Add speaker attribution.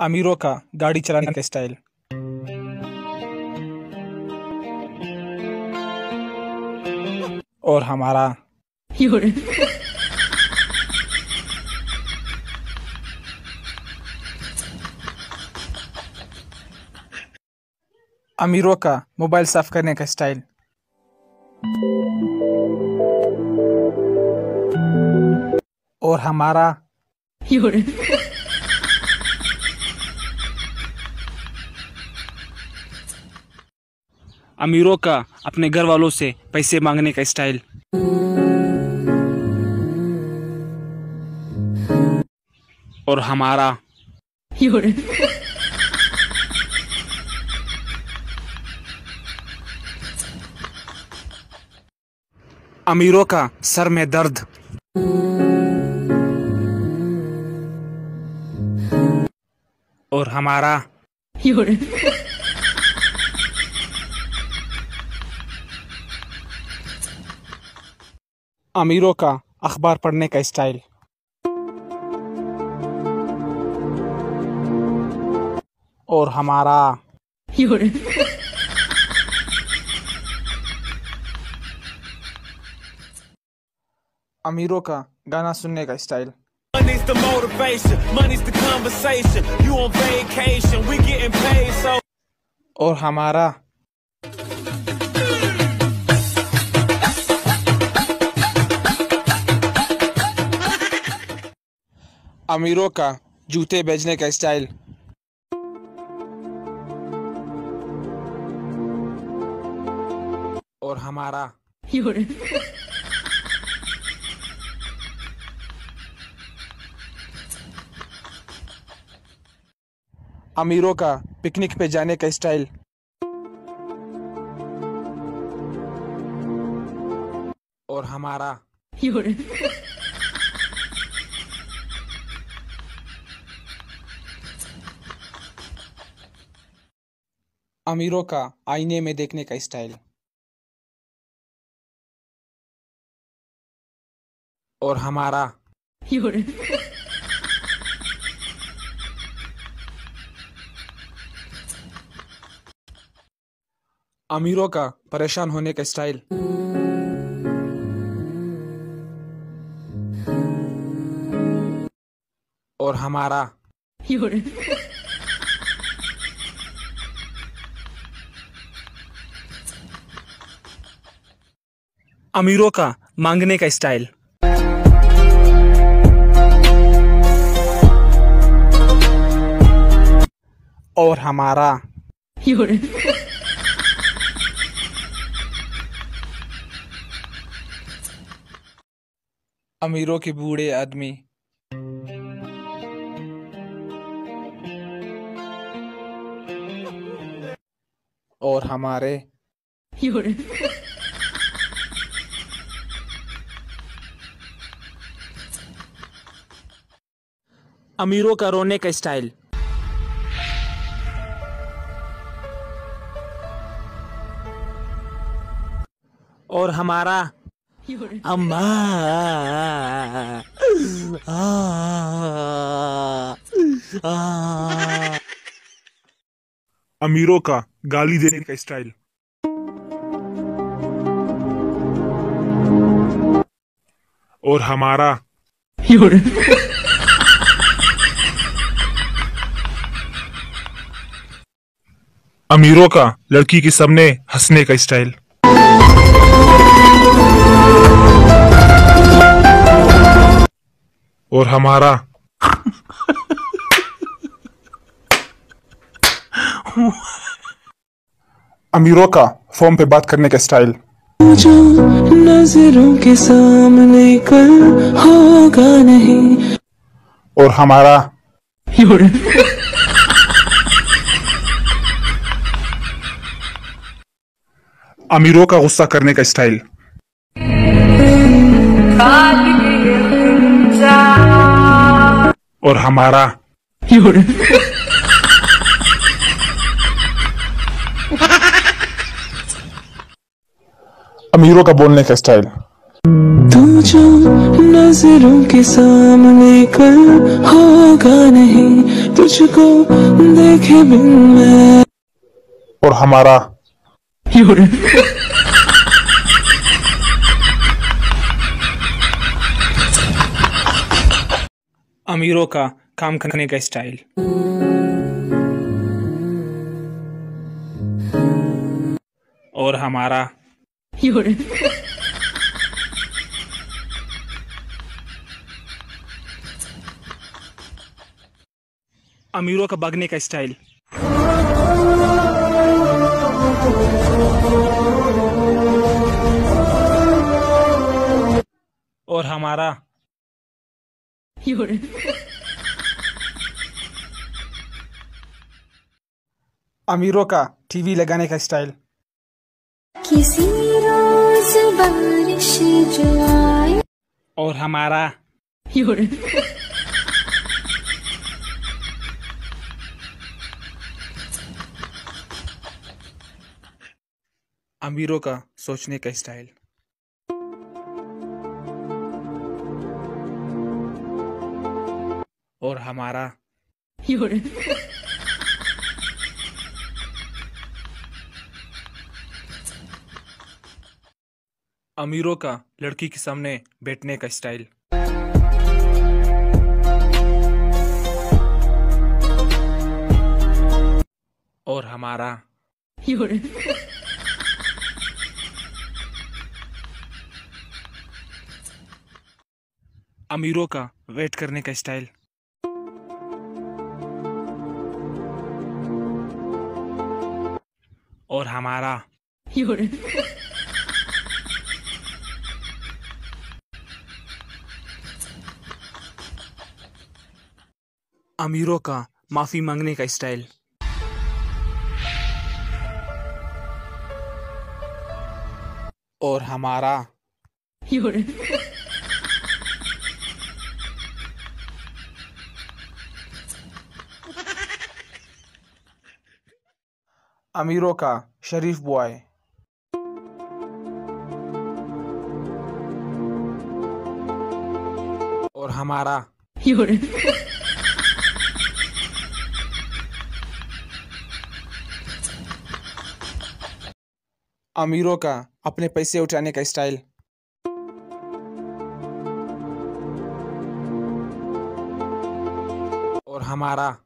Speaker 1: अमीरों का गाड़ी चलाने का स्टाइल। और हमारा अमीरों का मोबाइल साफ करने का स्टाइल। और हमारा अमीरों का अपने घर वालों से पैसे मांगने का स्टाइल। और हमारा अमीरों का सर में दर्द। और हमारा अमीरों का अखबार पढ़ने का स्टाइल। और हमारा अमीरों का गाना सुनने का style.
Speaker 2: Money's the motivation, money's the conversation. You on vacation, we getting paid, so.
Speaker 1: और हमारा अमीरों का जूते बेचने का स्टाइल। और हमारा अमीरों का पिकनिक पे जाने का स्टाइल। और हमारा अमीरों का आईने में देखने का स्टाइल। और हमारा अमीरों का परेशान होने का स्टाइल। और हमारा अमीरों का मांगने का स्टाइल। और हमारा अमीरों के बूढ़े आदमी। और हमारे अमीरों का रोने का स्टाइल। और हमारा अम्मा
Speaker 3: अमीरों का गाली देने का स्टाइल। और हमारा अमीरों का लड़की के सामने हंसने का स्टाइल। और हमारा अमीरों का फोन पे बात करने का स्टाइल।
Speaker 4: जो नजरों के सामने कल होगा नहीं।
Speaker 3: और हमारा अमीरों का गुस्सा करने का स्टाइल। और हमारा अमीरों का बोलने का स्टाइल।
Speaker 4: तू जो नजरों के सामने कल होगा नहीं, तुझको देखे बिन मैं।
Speaker 3: और हमारा
Speaker 1: अमीरों का काम करने का स्टाइल। और हमारा अमीरों का भागने का स्टाइल। और हमारा अमीरों का टीवी लगाने का स्टाइल।
Speaker 5: किसी रोज बारिश जो आए।
Speaker 1: और हमारा अमीरों का सोचने का स्टाइल। और हमारा अमीरों का लड़की के सामने बैठने का स्टाइल। और हमारा अमीरों का वेट करने का स्टाइल। और हमारा अमीरों का माफी मांगने का स्टाइल। और हमारा अमीरों का शरीफ बॉय। और हमारा अमीरों का अपने पैसे उठाने का स्टाइल। और हमारा